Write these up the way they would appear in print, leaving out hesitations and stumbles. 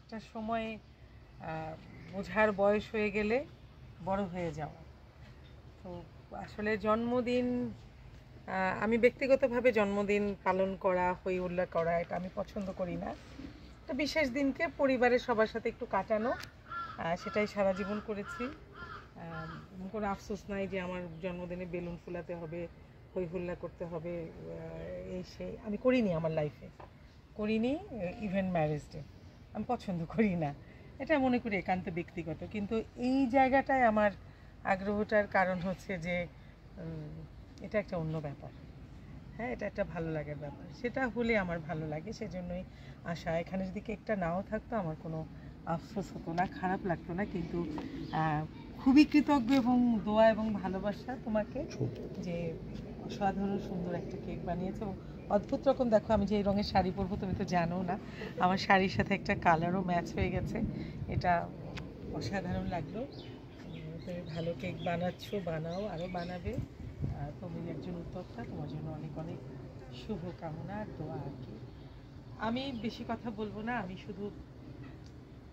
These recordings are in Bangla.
একটা সময় বোঝার বয়স হয়ে গেলে বড় হয়ে যাওয়া। তো আসলে জন্মদিন, আমি ব্যক্তিগতভাবে জন্মদিন পালন করা, হই হুল্লা করা এটা আমি পছন্দ করি না। একটা বিশেষ দিনকে পরিবারের সবার সাথে একটু কাটানো, সেটাই সারা জীবন করেছি। কোনো আফসোস নাই যে আমার জন্মদিনে বেলুন ফুলাতে হবে, হই হুল্লা করতে হবে, এই সেই আমি করিনি আমার লাইফে, করিনি। ইভেন ম্যারেজ ডে আমি পছন্দ করি না, এটা মনে করি একান্ত ব্যক্তিগত। কিন্তু এই জায়গাটায় আমার আগ্রহটার কারণ হচ্ছে যে এটা একটা অন্য ব্যাপার। হ্যাঁ, এটা একটা ভালো লাগার ব্যাপার, সেটা হলে আমার ভালো লাগে, সেজন্যই আশা। এখানে যদি কেকটা নাও থাকতো আমার কোনো আফসোস হতো না, খারাপ লাগতো না। কিন্তু খুবই কৃতজ্ঞ এবং দোয়া এবং ভালোবাসা তোমাকে যে অসাধারণ সুন্দর একটা কেক বানিয়েছে। এবং অদ্ভুত রকম, দেখো আমি যে এই রঙের শাড়ি পরবো তুমি তো জানো না, আমার শাড়ির সাথে একটা কালারও ম্যাচ হয়ে গেছে, এটা অসাধারণ লাগলো। তুমি ভালো কেক বানাচ্ছো, বানাও, আরও বানাবে। তুমি একজন উদ্যোক্তা, তোমার জন্য অনেক অনেক শুভকামনা আর দোয়া আর কি। আমি বেশি কথা বলবো না, আমি শুধু,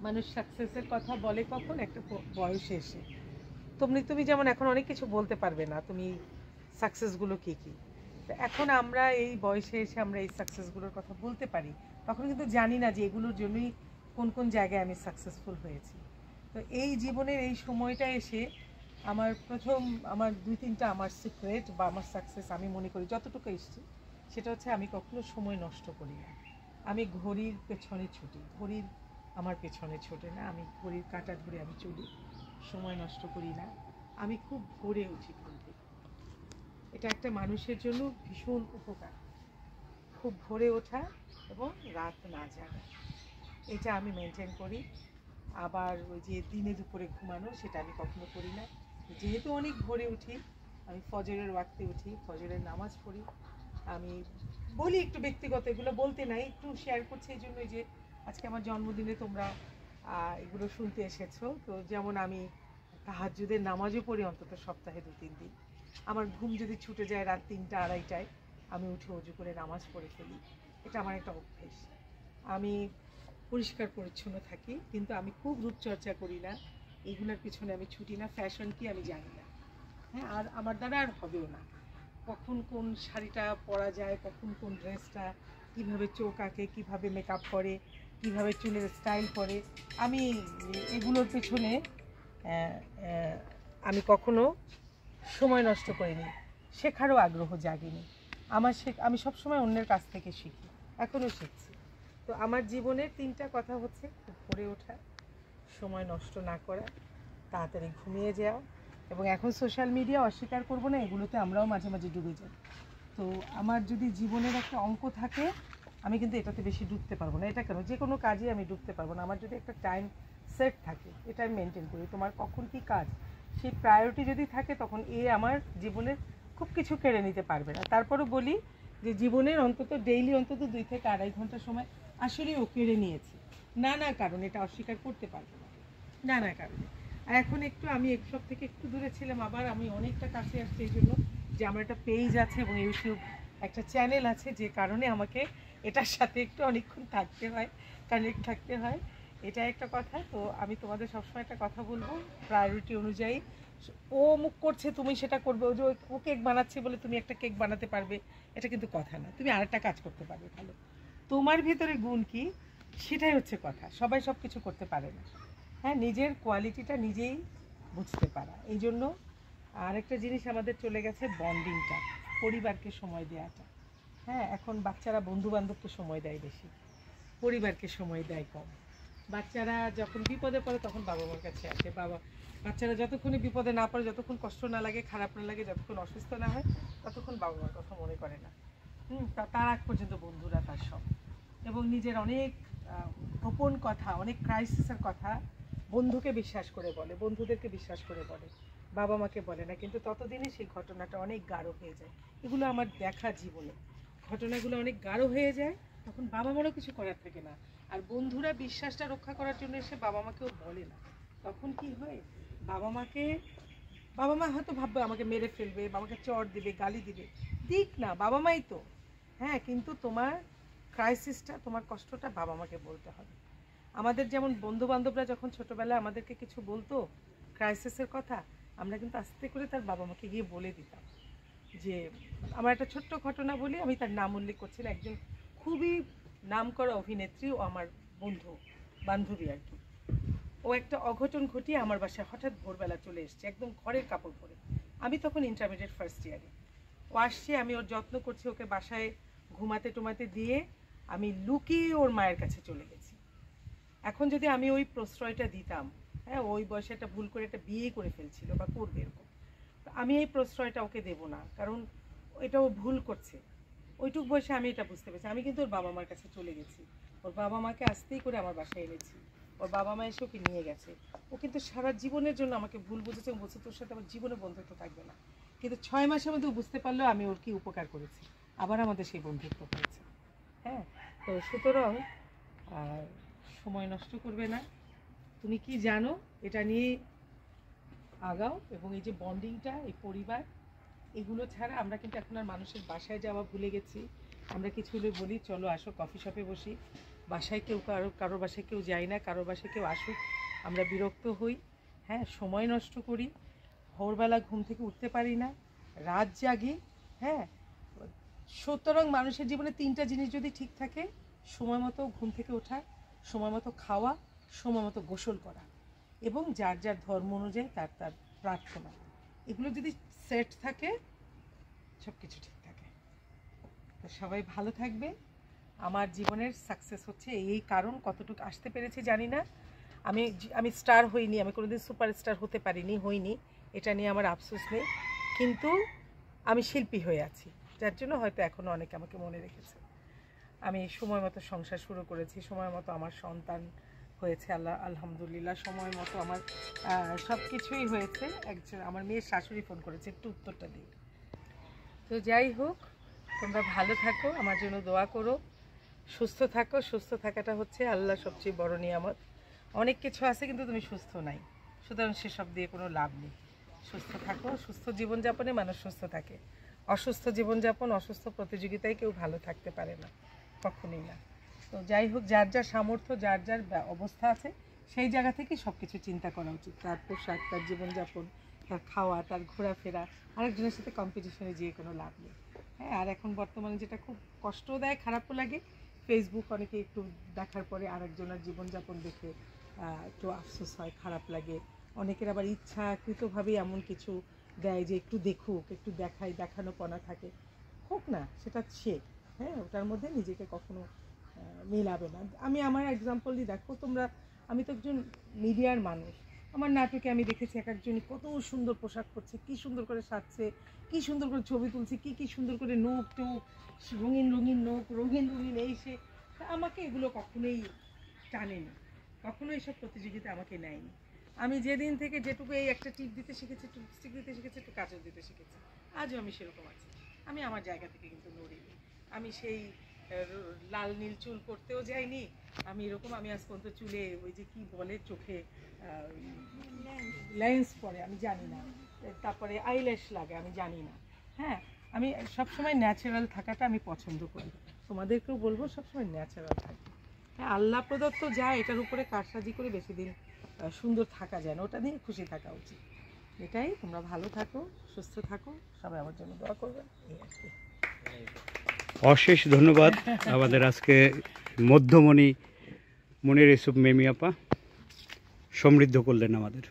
মানুষ সাকসেসের কথা বলে কখন একটা বয়সে এসে। তুমি যেমন এখন অনেক কিছু বলতে পারবে না, তুমি সাকসেসগুলো কী কী, তো এখন আমরা এই বয়সে এসে আমরা এই সাকসেসগুলোর কথা বলতে পারি। তখন কিন্তু জানি না যে এগুলোর জন্যই কোন কোন জায়গায় আমি সাকসেসফুল হয়েছি। তো এই জীবনের এই সময়টা এসে আমার প্রথম, আমার 2-3টা আমার সিক্রেট বা আমার সাকসেস আমি মনে করি যতটুকু এসেছি, সেটা হচ্ছে আমি কখনো সময় নষ্ট করি না। আমি ঘড়ির পেছনে ছুটি, ঘড়ির আমার পেছনে ছোটে না, আমি ঘড়ির কাঁটা ধরে আমি চলি, সময় নষ্ট করি না। আমি খুব ভোরে উঠি ঘুম থেকে, এটা একটা মানুষের জন্য ভীষণ উপকার, খুব ভোরে ওঠা এবং রাত না জাগা, এটা আমি মেনটেন করি। আবার ওই যে দিনে দুপুরে ঘুমানো, সেটা আমি কখনো করি না। যেহেতু অনেক ভোরে উঠি, আমি ফজরের ওয়াক্তে উঠি, ফজরের নামাজ পড়ি। আমি বলি একটু ব্যক্তিগত, এগুলো বলতে নাই, একটু শেয়ার করছি এই জন্যই যে আজকে আমার জন্মদিনে তোমরা এগুলো শুনতে এসেছো। তো যেমন আমি তাহাজ্জুদের নামাজও পড়ি অন্তত সপ্তাহে 2-3 দিন। আমার ঘুম যদি ছুটে যায় রাত 3টা-2:30টায়, আমি উঠে অজু করে নামাজ পড়ে ফেলি, এটা আমার একটা অভ্যেস। আমি পরিষ্কার পরিচ্ছন্ন থাকি, কিন্তু আমি খুব রূপচর্চা করি না, এগুলোর পিছনে আমি ছুটি না। ফ্যাশন কি আমি জানি না, হ্যাঁ, আর আমার দ্বারা আর হবেও না। কখন কোন শাড়িটা পরা যায়, কখন কোন ড্রেসটা, কীভাবে চোখ আঁকে, কীভাবে মেকআপ করে, কীভাবে চুলের স্টাইল করে, আমি এগুলোর পেছনে আমি কখনো সময় নষ্ট করিনি, শেখারও আগ্রহ জাগিনি। আমি সবসময় অন্যের কাছ থেকে শিখি, এখনও শিখছি। তো আমার জীবনের 3টা কথা হচ্ছে খুব ভোরে ওঠা, সময় নষ্ট না করা, তাড়াতাড়ি ঘুমিয়ে যাওয়া, এবং এখন সোশ্যাল মিডিয়া অস্বীকার করবো না, এগুলোতে আমরাও মাঝে মাঝে ডুবে যাই। তো আমার যদি জীবনের একটা অঙ্ক থাকে, আমি কিন্তু এটাতে বেশি ডুবতে পারবো না। এটা কেন, যে কোনো কাজে আমি ডুবতে পারবো না। আমার যদি একটা টাইম সেট থাকে, এটা আমি মেনটেন করি, তোমার কখন কী কাজ, সেই প্রায়োরিটি যদি থাকে, তখন আমার জীবনের খুব কিছু কেড়ে নিতে পারবে না। তারপরও বলি যে জীবনের অন্তত ডেইলি অন্তত 2 থেকে 2.5 ঘন্টা সময় আসলে ও কেড়ে নিয়েছি, নানা কারণ, এটা অস্বীকার করতে পারবো না, নানা কারণে। আর এখন একটু আমি এসব থেকে একটু দূরে ছিলাম, আবার আমি অনেকটা কাছে আসছি এই জন্য যে আমার একটা পেজ আছে এবং ইউটিউব একটা চ্যানেল আছে, যে কারণে আমাকে এটার সাথে একটু অনেকক্ষণ থাকতে হয়, কানেক্ট থাকতে হয়, এটা একটা কথা। তো আমি তোমাদের সবসময় একটা কথা বলবো, প্রায়োরিটি অনুযায়ী। ও মুখ করছে তুমি সেটা করবে, ও যে ও কেক বানাচ্ছে বলে তুমি একটা কেক বানাতে পারবে, এটা কিন্তু কথা না। তুমি আরেকটা কাজ করতে পারবে ভালো, তোমার ভিতরে গুণ কি, সেটাই হচ্ছে কথা। সবাই সব কিছু করতে পারে না, হ্যাঁ, নিজের কোয়ালিটিটা নিজেই বুঝতে পারা। এই জন্য আরেকটা জিনিস আমাদের চলে গেছে, বন্ডিংটা, পরিবারকে সময় দেওয়াটা। হ্যাঁ, এখন বাচ্চারা বন্ধু বান্ধবকে সময় দেয় বেশি, পরিবারকে সময় দেয় কম। বাচ্চারা যখন বিপদে পড়ে তখন বাবা মার কাছে আসে, বাচ্চারা যতক্ষণে বিপদে না পড়ে, যতক্ষণ কষ্ট না লাগে, খারাপ না লাগে, যতক্ষণ অসুস্থ না হয়, ততক্ষণ বাবা মার কথা মনে করে না। তার আগ পর্যন্ত বন্ধুরা তার সব। এবং নিজের অনেক গোপন কথা, অনেক ক্রাইসিসের কথা বন্ধুকে বিশ্বাস করে বলে, বন্ধুদেরকে বিশ্বাস করে বলে, বাবা মাকে বলে না। কিন্তু ততদিনে সেই ঘটনাটা অনেক গাঢ় হয়ে যায়। এগুলো আমার দেখা জীবনে, ঘটনাগুলো অনেক গাঢ় হয়ে যায়, তখন বাবা মারও কিছু করার থাকে না। আর বন্ধুরা বিশ্বাসটা রক্ষা করার জন্য এসে বাবা মাকেও বলে না, তখন কি হয়, বাবা মা হয়তো ভাববে আমাকে মেরে ফেলবে, বাবাকে চড় দিবে, গালি দিবে, দিক না, বাবা মাই তো, হ্যাঁ, কিন্তু তোমার ক্রাইসিসটা, তোমার কষ্টটা বাবা মাকে বলতে হবে। আমাদের যেমন বন্ধু বান্ধবরা যখন ছোটোবেলায় আমাদেরকে কিছু বলতো ক্রাইসিসের কথা, আমরা কিন্তু আস্তে করে তার বাবা মাকে গিয়ে বলে দিতাম। যে আমার একটা ছোট্ট ঘটনা বলি, আমি তার নাম উল্লেখ করছি না, একজন খুবই নামকরা অভিনেত্রী ও আমার বন্ধু বান্ধবী আর কি। ও একটা অঘটন ঘটিয়ে আমার বাসায় হঠাৎ ভোরবেলা চলে এসছে, একদম ঘরের কাপড় পরে। আমি তখন ইন্টারমিডিয়েট ফার্স্ট ইয়ারে। ও আসছে, আমি ওর যত্ন করছি, ওকে বাসায় ঘুমাতে টুমাতে দিয়ে আমি লুকিয়ে ওর মায়ের কাছে চলে গেছি। এখন যদি আমি ওই প্রশ্রয়টা দিতাম, হ্যাঁ ওই বয়সে একটা ভুল করে একটা বিয়ে করে ফেলছিল বা করবে এরকম, আমি এই প্রশ্রয়টা ওকে দেবো না, কারণ এটা ও ভুল করছে। ওইটুক বয়সে আমি এটা বুঝতে পেরেছি। আমি কিন্তু ওর বাবা মার কাছে চলে গেছি, ওর বাবা মাকে আস্তেই করে আমার বাসায় এনেছি, ওর বাবা মা এসে ওকে নিয়ে গেছে। ও কিন্তু সারা জীবনের জন্য আমাকে ভুল বুঝেছে, বলছে তোর সাথে আমার জীবনে বন্ধুত্ব থাকবে না। কিন্তু 6 মাসের মধ্যে বুঝতে পারলো আমি ওর কি উপকার করেছি, আবার আমাদের সেই বন্ধুত্ব হয়েছে। হ্যাঁ, তো সুতরাং সময় নষ্ট করবে না, তুমি কি জানো এটা নিয়ে আগাও। এবং এই যে বন্ডিংটা, এই পরিবার, এগুলো ছাড়া আমরা কিন্তু এখন আর মানুষের বাসায় যাওয়া ভুলে গেছি। আমরা কিছু হলে বলি চলো আসো কফি শপে বসি, বাসায় কেউ কারোর বাসায় কেউ যায় না, কারোর বাসায় কেউ আসুক আমরা বিরক্ত হই। হ্যাঁ, সময় নষ্ট করি, ভোরবেলা ঘুম থেকে উঠতে পারি না, রাত জাগি। হ্যাঁ, সুতরাং মানুষের জীবনে 3টা জিনিস যদি ঠিক থাকে, সময় মতো ঘুম থেকে ওঠা, সময় মতো খাওয়া, সময় মতো গোসল করা, এবং যার যার ধর্ম অনুযায়ী তার তার প্রার্থনা, এগুলো যদি সেট থাকে সব কিছু ঠিক থাকে। তো সবাই ভালো থাকবে। আমার জীবনের সাকসেস হচ্ছে এই কারণ, কতটুকু আসতে পেরেছি জানি না। আমি স্টার হইনি, আমি কোনোদিন সুপারস্টার হতে পারিনি, হইনি, এটা নিয়ে আমার আফসোস নেই, কিন্তু আমি শিল্পী হয়ে আছি, যার জন্য হয়তো এখনও অনেকে আমাকে মনে রেখেছে। আমি সময় মতো সংসার শুরু করেছি, সময় মতো আমার সন্তান হয়েছে, আলহামদুলিল্লাহ, সময় মতো আমার সব কিছুই হয়েছে। একজন আমার মেয়ের শাশুড়ি ফোন করেছে, একটু উত্তরটা দিই। তো যাই হোক, তোমরা ভালো থাকো, আমার জন্য দোয়া করো, সুস্থ থাকো। সুস্থ থাকাটা হচ্ছে আল্লাহ সবচেয়ে বড় নিয়ামত। অনেক কিছু আছে কিন্তু তুমি সুস্থ নাই, সুতরাং সেসব দিয়ে কোনো লাভ নেই। সুস্থ থাকো, সুস্থ জীবনযাপনে মানুষ সুস্থ থাকে। অসুস্থ জীবনযাপন, অসুস্থ প্রতিযোগিতায় কেউ ভালো থাকতে পারে না, কখনোই না। তো যাই হোক, যার যার সামর্থ্য, যার যার অবস্থা আছে, সেই জায়গা থেকে সব কিছু চিন্তা করা উচিত। তার পোশাক, তার জীবনযাপন, তার খাওয়া, তার ঘোরাফেরা, আরেকজনের সাথে কম্পিটিশনে যেয়ে কোনো লাভ নেই। হ্যাঁ, আর এখন বর্তমানে যেটা খুব কষ্টও দেয়, খারাপও লাগে, ফেসবুক অনেকে একটু দেখার পরে আরেকজনের জীবনযাপন দেখে একটু আফসোস হয়, খারাপ লাগে। অনেকের আবার ইচ্ছাকৃতভাবেই এমন কিছু দেয় যে একটু দেখুক, একটু দেখানোপনা থাকে, হোক না, সেটা সে, হ্যাঁ, ওটার মধ্যে নিজেকে কখনো মেলাবে না। আমি আমার এক্সাম্পলই দেখো তোমরা, আমি তো একজন মিডিয়ার মানুষ, আমার নাটকে আমি দেখেছি এক একজনই কত সুন্দর পোশাক পরছে, কী সুন্দর করে সাজছে, কী সুন্দর করে ছবি তুলছে, কী সুন্দর করে নোখ টোক, রঙিন রঙিন নোখ, রঙিন রঙিন এই সে। আমাকে এগুলো কখনোই টানেনি, কখনো এইসব প্রতিযোগিতা আমাকে নেয়নি। আমি যেদিন থেকে যেটুকু এই একটা টিপ দিতে শিখেছি, একটু লিপস্টিক দিতে শিখেছি, একটু কাজল দিতে শিখেছি, আজও আমি সেরকম আছি। আমি আমার জায়গা থেকে কিন্তু নড়িনি। আমি সেই লাল নীল চুল করতেও যাইনি, আমি এরকম, আমি আজ পর্যন্ত চুলে ওই যে কি বলে চোখে লেন্স পরে আমি জানি না, তারপরে আইল্যাশ লাগে আমি জানি না। হ্যাঁ, আমি সবসময় ন্যাচারাল থাকাটা আমি পছন্দ করি, তোমাদেরকেও বলবো সবসময় ন্যাচারাল থাকবে। হ্যাঁ, আল্লাহ প্রদত্ত যা, এটার উপরে কারসাজি করে বেশি দিন সুন্দর থাকা যায় না, ওটা নিয়ে খুশি থাকা উচিত। এটাই, তোমরা ভালো থাকো, সুস্থ থাকো, সবাই আমার জন্য দোয়া করবেন, এই আর কি। অশেষ ধন্যবাদ আমাদের আজকে মধ্যমণি মনির ইউসুফ মেমি আপা, সমৃদ্ধ করলেন আমাদের।